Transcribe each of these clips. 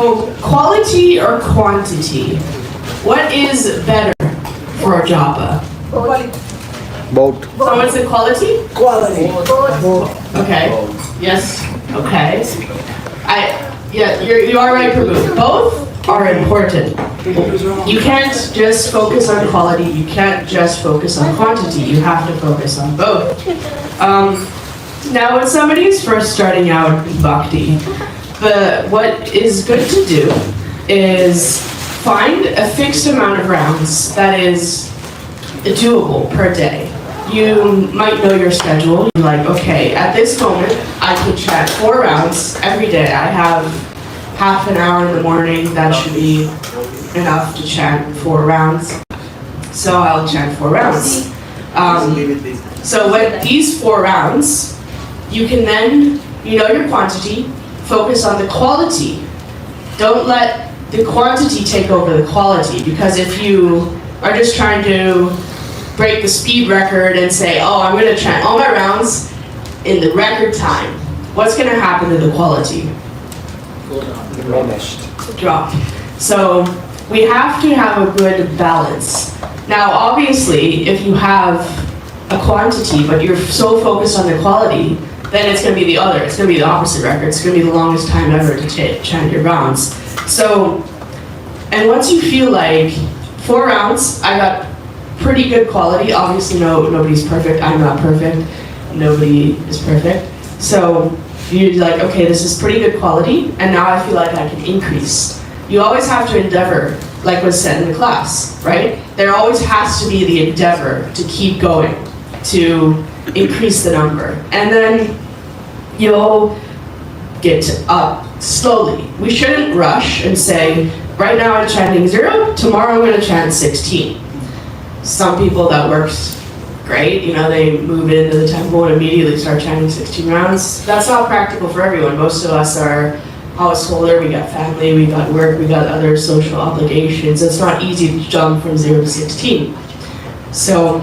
So, quality or quantity? What is better for a japa? Both. Someone said quality? Quality. Okay. Yes. Okay. Yeah, you are right, Prabhu. Both are important. You can't just focus on quality. You can't just focus on quantity. You have to focus on both. Now, when somebody is first starting out in bhakti, what is good to do is find a fixed amount of rounds that is doable per day. You might know your schedule. You're like, okay, at this moment, I could chant 4 rounds every day. I have half an hour in the morning. That should be enough to chant 4 rounds. So I'll chant 4 rounds. So with these 4 rounds, you can then, you know your quantity, focus on the quality. Don't let the quantity take over the quality, because if you are just trying to break the speed record and say, oh, I'm going to chant all my rounds in the record time, what's going to happen to the quality? Drop. So we have to have a good balance. Now, obviously, if you have a quantity, but you're so focused on the quality, then it's going to be the other. It's going to be the opposite record. It's going to be the longest time ever to chant your rounds. So, and once you feel like 4 rounds, I got pretty good quality. Obviously, nobody's perfect. I'm not perfect. Nobody is perfect. So you're like, okay, this is pretty good quality, and now I feel like I can increase. You always have to endeavor, like was said in the class, right? There always has to be the endeavor to keep going, to increase the number. And then you'll get up slowly. We shouldn't rush and say, right now I'm chanting 0, tomorrow I'm going to chant 16. Some people that works great, they move into the temple and immediately start chanting 16 rounds. That's not practical for everyone. Most of us are householder, we got family, we got work, we got other social obligations. It's not easy to jump from 0 to 16. So,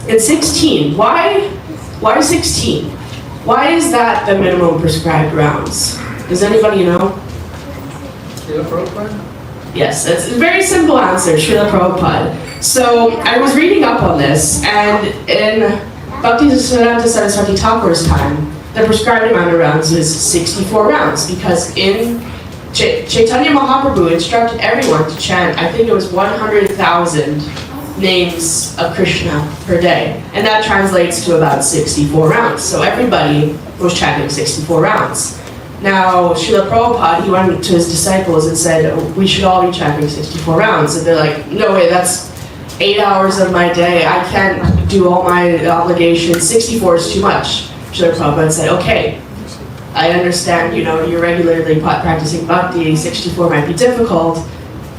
at 16, why 16? Why is that the minimum prescribed rounds? Does anybody know? Yes, it's a very simple answer, Srila Prabhupada. So I was reading up on this, and in Bhaktisiddhanta Saraswati Thakur's time, the prescribed amount of rounds is 64 rounds, because in Chaitanya Mahaprabhu instructed everyone to chant, I think it was 100,000 names of Krishna per day, and that translates to about 64 rounds. So everybody was chanting 64 rounds. Now, Srila Prabhupada, he went to his disciples and said, oh, we should all be chanting 64 rounds. And they're like, no way, that's 8 hours of my day. I can't do all my obligations. 64 is too much. Srila Prabhupada said, okay, I understand, you're regularly practicing bhakti, 64 might be difficult,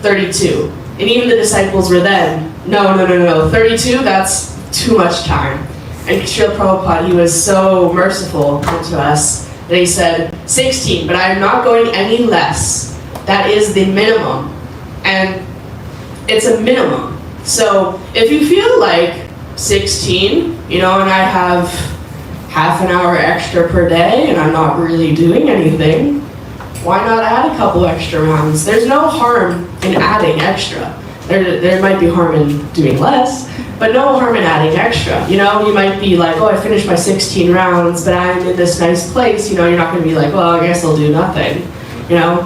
32. And even the disciples were then, no, 32, that's too much time. And Srila Prabhupada, he was so merciful to us, that he said, 16, but I'm not going any less. That is the minimum. And it's a minimum. So if you feel like 16, and I have half an hour extra per day and I'm not really doing anything, why not add a couple extra rounds? There's no harm in adding extra. There might be harm in doing less, but no harm in adding extra. You might be like, oh, I finished my 16 rounds, but I'm in this nice place. You're not going to be like, well, I guess I'll do nothing.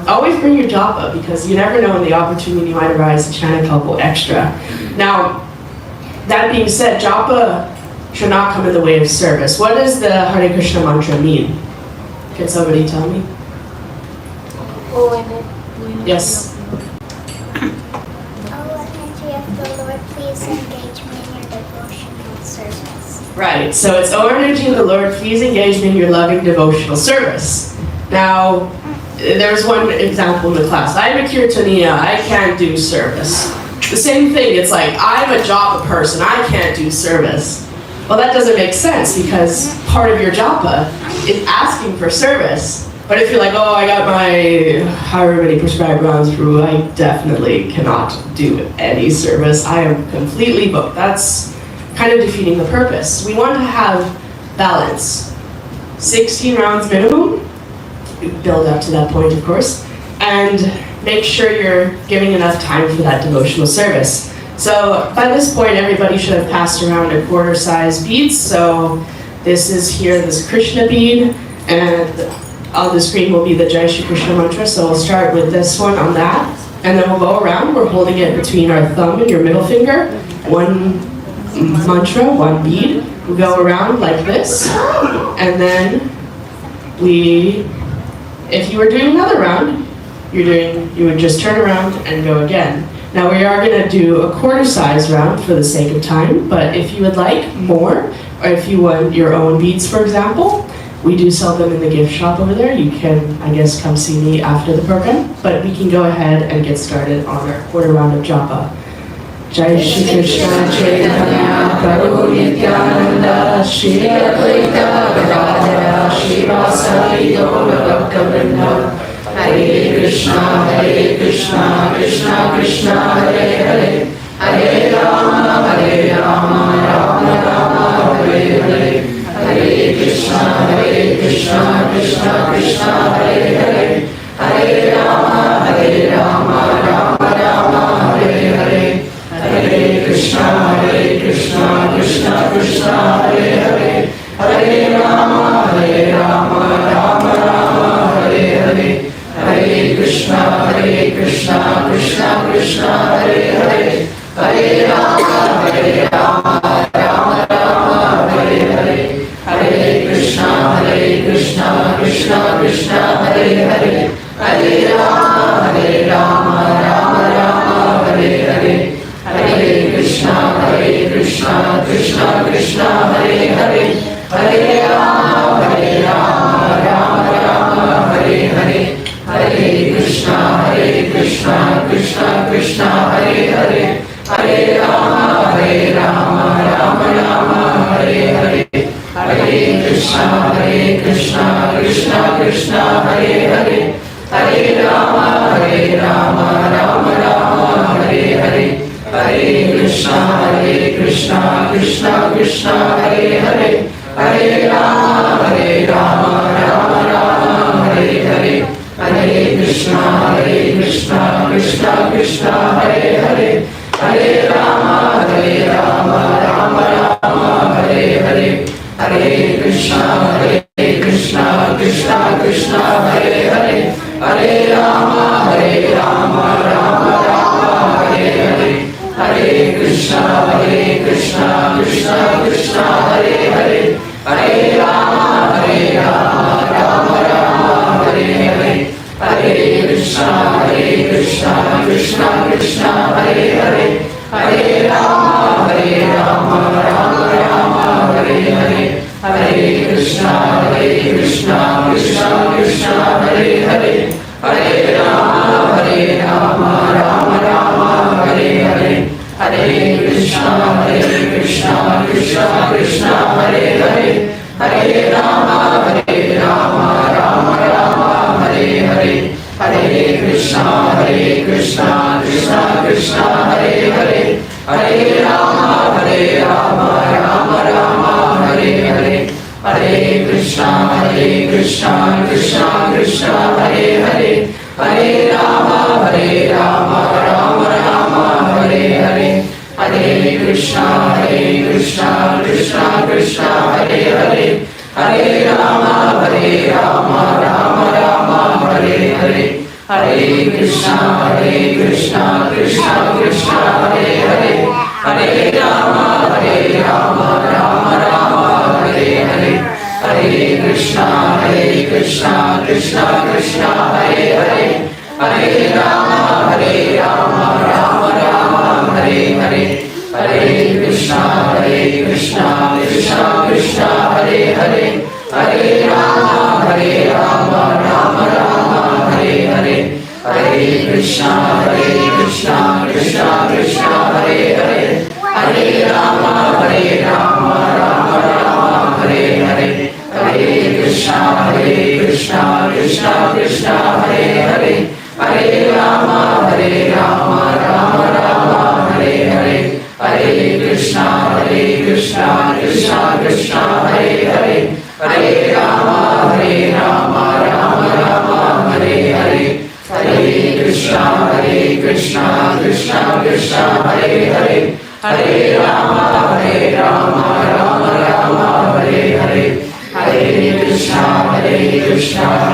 Always bring your japa, because you never know when the opportunity might arise to chant a couple extra. Now, that being said, japa should not come in the way of service. What does the Hare Krishna mantra mean? Can somebody tell me? Yes. Right, so it's, O energy of the Lord, please engage me in your loving devotional service. Now, there's one example in the class. I'm a Kirtaniya, I can't do service. The same thing, it's like, I'm a japa person, I can't do service. Well, that doesn't make sense, because part of your japa is asking for service. But if you're like, oh, I got my however many prescribed rounds through, I definitely cannot do any service. I am completely booked. That's kind of defeating the purpose. We want to have balance. 16 rounds minimum, we build up to that point, of course, and make sure you're giving enough time for that devotional service. So by this point, everybody should have passed around a quarter-size beads. So this is here, this Krishna bead, and on the screen will be the Jai Shri Krishna mantra. So we'll start with this one on that, and then we'll go around. We're holding it between our thumb and your middle finger. One mantra, one bead. We go around like this, and then if you were doing another round, you would just turn around and go again. Now we are going to do a quarter-size round for the sake of time, but if you would like more, or if you want your own beads, for example, we do sell them in the gift shop over there. You can, I guess, come see me after the program, but we can go ahead and get started on our quarter round of japa. Jai Shri Krishna Chaitanya Prabhu Nityananda Shri Advaita Gadadhara Shivasari Gaura Bhakta Hare Krishna Krishna Krishna Hare Hare Hare Rama Rama Rama Hare Hare Hare Krishna Krishna Krishna Hare Hare Hare Rama Rama Rama Hare Hare Hare Krishna Krishna Krishna Hare Hare Hare Rama Rama Rama Hare Hare Hare Krishna Krishna Krishna Hare Hare Hare Rama Rama Rama Hare Hare Hare Krishna Krishna Hare Hare Hare Rama Rama Hare Hare Hare Krishna Krishna Hare Hare Hare Rama Rama Hare Hare Hare Krishna Krishna Hare Hare Hare Rama Rama Hare Hare Hare Krishna Krishna Hare Hare Hare Rama Rama Hare Hare Hare Krishna Krishna Hare Hare Hare Rama Rama Hare Hare Hare Krishna Krishna Hare Hare Hare Rama Rama Hare Hare Hare Krishna Krishna Hare Hare Hare Rama Rama Hare Hare Hare Krishna Krishna Hare Hare Hare Rama Rama Hare Hare Hare Krishna Krishna Hare Hare Hare Rama Rama Hare Hare Hare Krishna Krishna Hare Hare Hare Rama Rama Hare Hare Hare Krishna Krishna Hare Hare Hare Rama Rama Hare Hare Hare Krishna Krishna Hare Hare Hare Rama Rama Hare Hare Hare Krishna Krishna Hare Hare Hare Rama Rama Hare Hare Hare Krishna Krishna Hare Hare Hare Rama Rama Hare Hare Hare Krishna Krishna Hare Hare Hare Rama Rama Hare Hare Hare Krishna Krishna Hare Hare Hare Rama Rama Hare Hare Hare Krishna Krishna Hare Hare Hare Rama Rama Hare Hare Hare Krishna Krishna Hare Hare Hare Rama Rama Hare Hare Hare Krishna Krishna Hare Hare Hare Rama Rama Hare Hare Hare Krishna Krishna Hare Hare Hare Rama Rama Hare Hare Hare Hare Krishna, Krishna Krishna, Hare Hare, Hare Rama, Rama Rama, Hare Hare, Hare Krishna,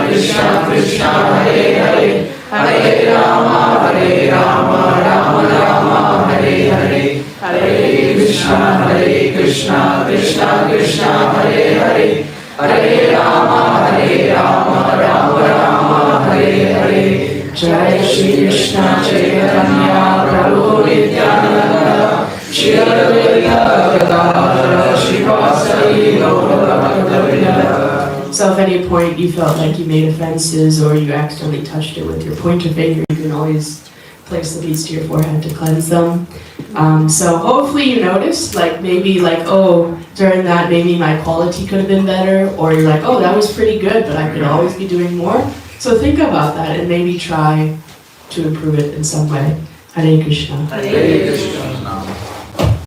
Krishna Krishna, Hare Hare, Hare Rama, Rama Rama, Hare Hare, Hare Krishna, Krishna Krishna, Hare Hare, Hare Rama, Rama Rama, Hare Hare. Jai Shri Krishna Chaitanya Prabhu Nityananda Shri Advaita Gadadhara Srivasadi Gaura Bhakta. So if at any point you felt like you made offenses or you accidentally touched it with your pointer finger, you can always place the beads to your forehead to cleanse them. So hopefully you noticed, like maybe like, oh, during that maybe my quality could have been better, or you're like, oh, that was pretty good, but I could always be doing more. So think about that and maybe try to improve it in some way. Hare Krishna. Hare Krishna.